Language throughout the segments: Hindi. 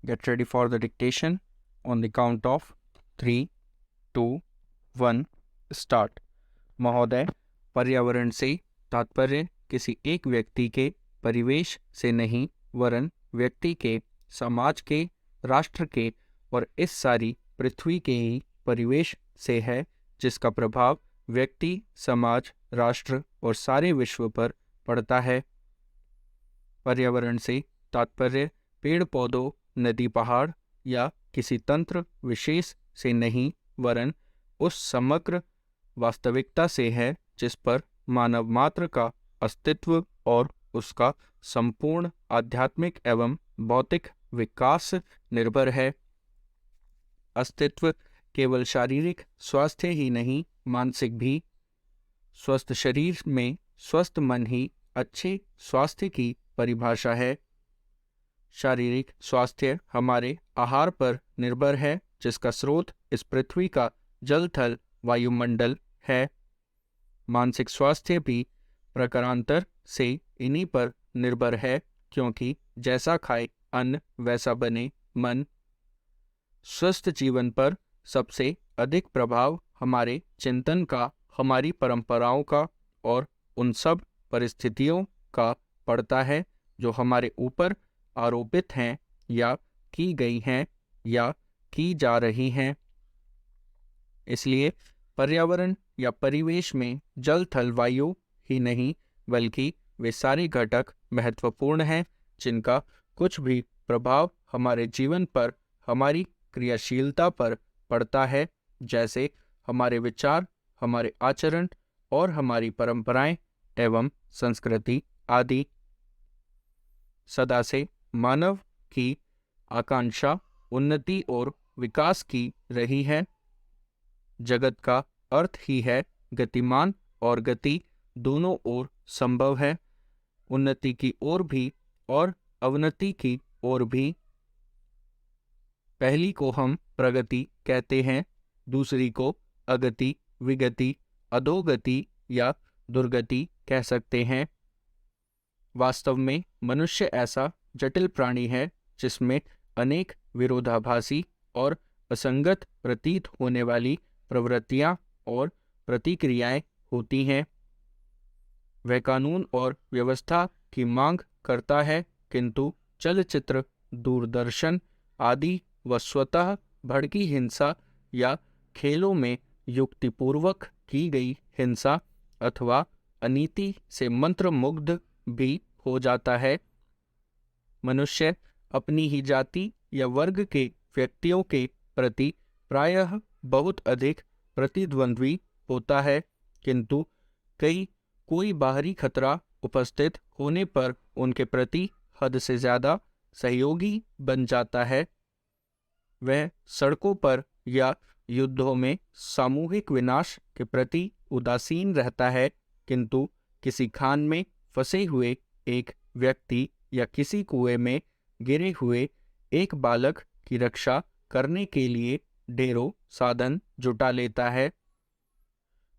Get ready for the dictation on the count of 3, 2, 1, start. महोदय, पर्यावरण से तात्पर्य किसी एक व्यक्ति के परिवेश से नहीं वरन व्यक्ति के, समाज के, राष्ट्र के और इस सारी पृथ्वी के ही परिवेश से है, जिसका प्रभाव व्यक्ति, समाज, राष्ट्र और सारे विश्व पर पड़ता है। पर्यावरण से तात्पर्य पेड़ पौधों, नदी, पहाड़ या किसी तंत्र विशेष से नहीं वरन उस समग्र वास्तविकता से है जिस पर मानव मात्र का अस्तित्व और उसका संपूर्ण आध्यात्मिक एवं भौतिक विकास निर्भर है। अस्तित्व केवल शारीरिक स्वास्थ्य ही नहीं, मानसिक भी। स्वस्थ शरीर में स्वस्थ मन ही अच्छे स्वास्थ्य की परिभाषा है। शारीरिक स्वास्थ्य हमारे आहार पर निर्भर है, जिसका स्रोत इस पृथ्वी का जल, थल, वायुमंडल है। मानसिक स्वास्थ्य भी प्रकारांतर से इन्हीं पर निर्भर है, क्योंकि जैसा खाए अन्न वैसा बने मन। स्वस्थ जीवन पर सबसे अधिक प्रभाव हमारे चिंतन का, हमारी परंपराओं का और उन सब परिस्थितियों का पड़ता है जो हमारे ऊपर आरोपित हैं या की गई हैं या की जा रही हैं। इसलिए पर्यावरण या परिवेश में जल, थल, वायु ही नहीं बल्कि वे सारे घटक महत्वपूर्ण हैं, जिनका कुछ भी प्रभाव हमारे जीवन पर, हमारी क्रियाशीलता पर पड़ता है, जैसे हमारे विचार, हमारे आचरण और हमारी परंपराएं एवं संस्कृति आदि। सदा से मानव की आकांक्षा उन्नति और विकास की रही है। जगत का अर्थ ही है गतिमान, और गति दोनों ओर संभव है, उन्नति की ओर भी और अवनति की ओर भी। पहली को हम प्रगति कहते हैं, दूसरी को अगति, विगति, अधोगति या दुर्गति कह सकते हैं। वास्तव में मनुष्य ऐसा जटिल प्राणी है जिसमें अनेक विरोधाभासी और असंगत प्रतीत होने वाली प्रवृत्तियां और प्रतिक्रियाएं होती हैं। वह कानून और व्यवस्था की मांग करता है, किंतु चलचित्र, दूरदर्शन आदि व स्वतः भड़की हिंसा या खेलों में युक्तिपूर्वक की गई हिंसा अथवा अनीति से मंत्रमुग्ध भी हो जाता है। मनुष्य अपनी ही जाति या वर्ग के व्यक्तियों के प्रति प्रायः बहुत अधिक प्रतिद्वंद्वी होता है, किंतु कोई बाहरी खतरा उपस्थित होने पर उनके प्रति हद से ज़्यादा सहयोगी बन जाता है। वह सड़कों पर या युद्धों में सामूहिक विनाश के प्रति उदासीन रहता है, किंतु किसी खान में फंसे हुए एक व्यक्ति या किसी कुएं में गिरे हुए एक बालक की रक्षा करने के लिए ढेरों साधन जुटा लेता है।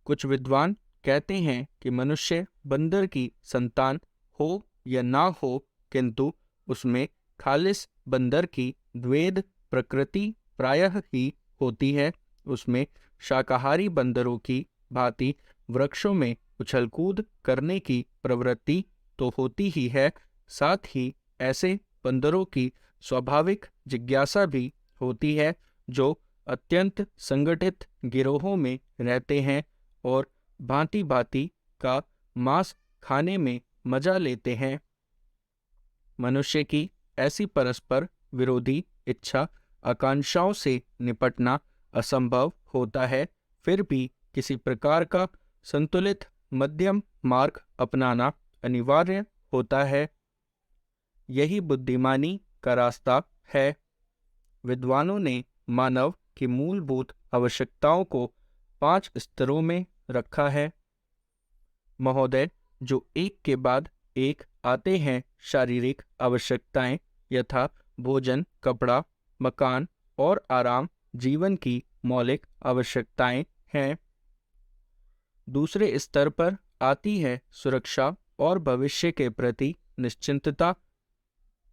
कुछ विद्वान कहते हैं कि मनुष्य बंदर की संतान हो या ना हो, किंतु उसमें खालिस बंदर की द्वैध प्रकृति प्रायः ही होती है। उसमें शाकाहारी बंदरों की भांति वृक्षों में उछलकूद करने की प्रवृत्ति तो होती ही है, साथ ही ऐसे बंदरों की स्वाभाविक जिज्ञासा भी होती है जो अत्यंत संगठित गिरोहों में रहते हैं और भांति भांति का मांस खाने में मजा लेते हैं। मनुष्य की ऐसी परस्पर विरोधी इच्छा आकांक्षाओं से निपटना असंभव होता है, फिर भी किसी प्रकार का संतुलित मध्यम मार्ग अपनाना अनिवार्य होता है। यही बुद्धिमानी का रास्ता है। विद्वानों ने मानव की मूलभूत आवश्यकताओं को 5 स्तरों में रखा है। महोदय, जो एक के बाद एक आते हैं, शारीरिक आवश्यकताएं यथा भोजन, कपड़ा, मकान और आराम जीवन की मौलिक आवश्यकताएं हैं। दूसरे स्तर पर आती है सुरक्षा और भविष्य के प्रति निश्चिंतता।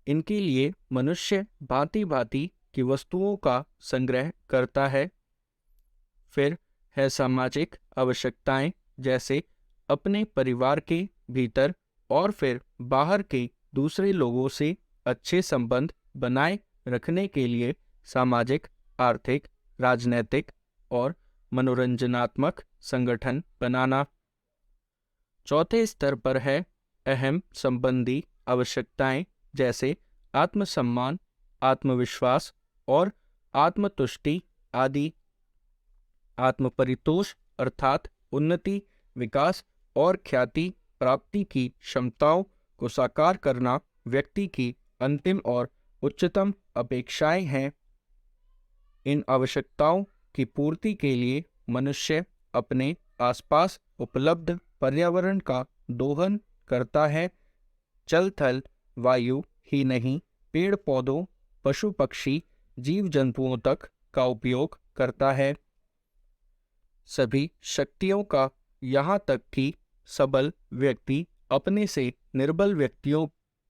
इनके लिए मनुष्य भांति भांति की वस्तुओं का संग्रह करता है। फिर है सामाजिक आवश्यकताएं, जैसे अपने परिवार के भीतर और फिर बाहर के दूसरे लोगों से अच्छे संबंध बनाए रखने के लिए सामाजिक, आर्थिक, राजनैतिक और मनोरंजनात्मक संगठन बनाना। चौथे स्तर पर है अहम संबंधी आवश्यकताएं, जैसे आत्मसम्मान, आत्मविश्वास और आत्मतुष्टि आदि। आत्मपरितोष अर्थात उन्नति, विकास और ख्याति प्राप्ति की क्षमताओं को साकार करना व्यक्ति की अंतिम और उच्चतम अपेक्षाएं हैं। इन आवश्यकताओं की पूर्ति के लिए मनुष्य अपने आसपास उपलब्ध पर्यावरण का दोहन करता है। जल, थल, वायु ही नहीं, पेड़ पौधों, पशु पक्षी, जीव जंतुओं तक का उपयोग करता है। सभी शक्तियों का, यहाँ तक कि सबल व्यक्ति अपने से निर्बल व्यक्तियों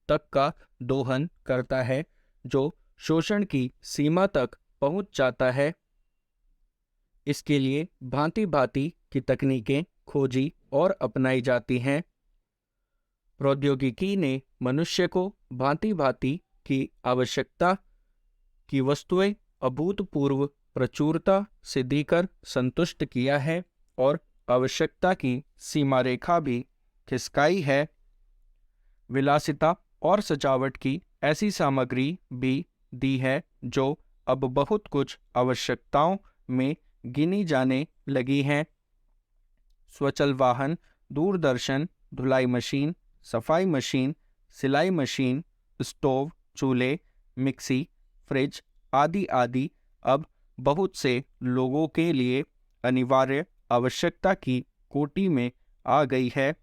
तक का दोहन करता है, जो शोषण की सीमा तक पहुंच जाता है। इसके लिए भांति भांति की तकनीकें खोजी और अपनाई जाती हैं। प्रौद्योगिकी ने मनुष्य को भांति भांति की आवश्यकता की वस्तुएं अभूतपूर्व प्रचुरता से देकर संतुष्ट किया है और आवश्यकता की सीमा रेखा भी खिसकाई है। विलासिता और सजावट की ऐसी सामग्री भी दी है जो अब बहुत कुछ आवश्यकताओं में गिनी जाने लगी हैं। स्वचल वाहन, दूरदर्शन, धुलाई मशीन, सफाई मशीन, सिलाई मशीन, स्टोव, चूल्हे, मिक्सी, फ्रिज आदि आदि अब बहुत से लोगों के लिए अनिवार्य आवश्यकता की कोटि में आ गई है।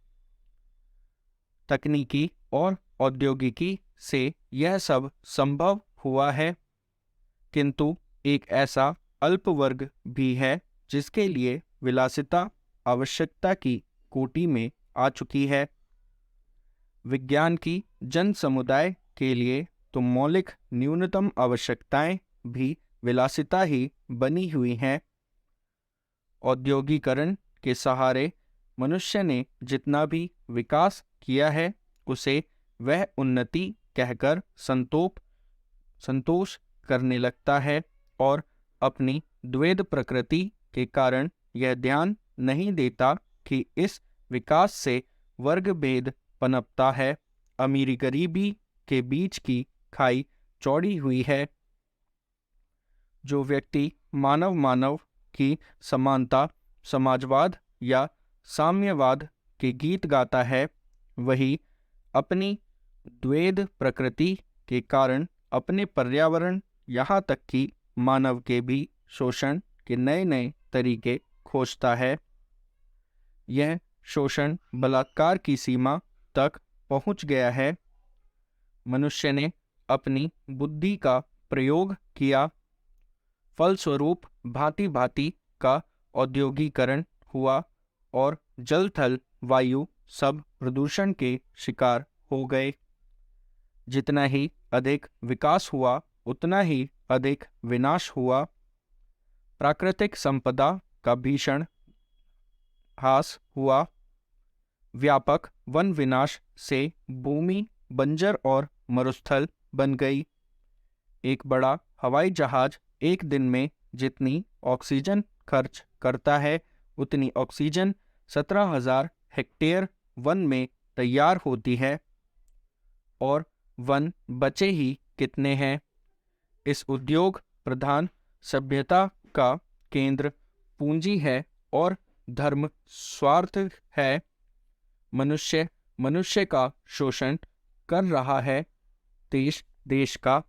तकनीकी और औद्योगिकी से यह सब संभव हुआ है, किंतु एक ऐसा अल्प वर्ग भी है जिसके लिए विलासिता आवश्यकता की कोटि में आ चुकी है। विज्ञान की जन समुदाय के लिए तो मौलिक न्यूनतम आवश्यकताएं भी विलासिता ही बनी हुई हैं। औद्योगिकरण के सहारे मनुष्य ने जितना भी विकास किया है, उसे वह उन्नति कहकर संतोष करने लगता है और अपनी द्वैध प्रकृति के कारण यह ध्यान नहीं देता कि इस विकास से वर्ग भेद पनपता है। अमीरी गरीबी के बीच की खाई चौड़ी हुई है। जो व्यक्ति मानव की समानता, समाजवाद या साम्यवाद के गीत गाता है, वही अपनी द्वैध प्रकृति के कारण अपने पर्यावरण, यहाँ तक कि मानव के भी शोषण के नए नए तरीके खोजता है। यह शोषण बलात्कार की सीमा तक पहुंच गया है। मनुष्य ने अपनी बुद्धि का प्रयोग किया, फलस्वरूप भांति भांति का औद्योगिकरण हुआ और जल, थल, वायु सब प्रदूषण के शिकार हो गए। जितना ही अधिक विकास हुआ, उतना ही अधिक विनाश हुआ। प्राकृतिक संपदा का भीषण ह्रास हुआ। व्यापक वन विनाश से भूमि बंजर और मरुस्थल बन गई। एक बड़ा हवाई जहाज एक दिन में जितनी ऑक्सीजन खर्च करता है, उतनी ऑक्सीजन 17,000 हेक्टेयर वन में तैयार होती है, और वन बचे ही कितने हैं। इस उद्योग प्रधान सभ्यता का केंद्र पूंजी है और धर्म स्वार्थ है। मनुष्य का शोषण कर रहा है। देश देश का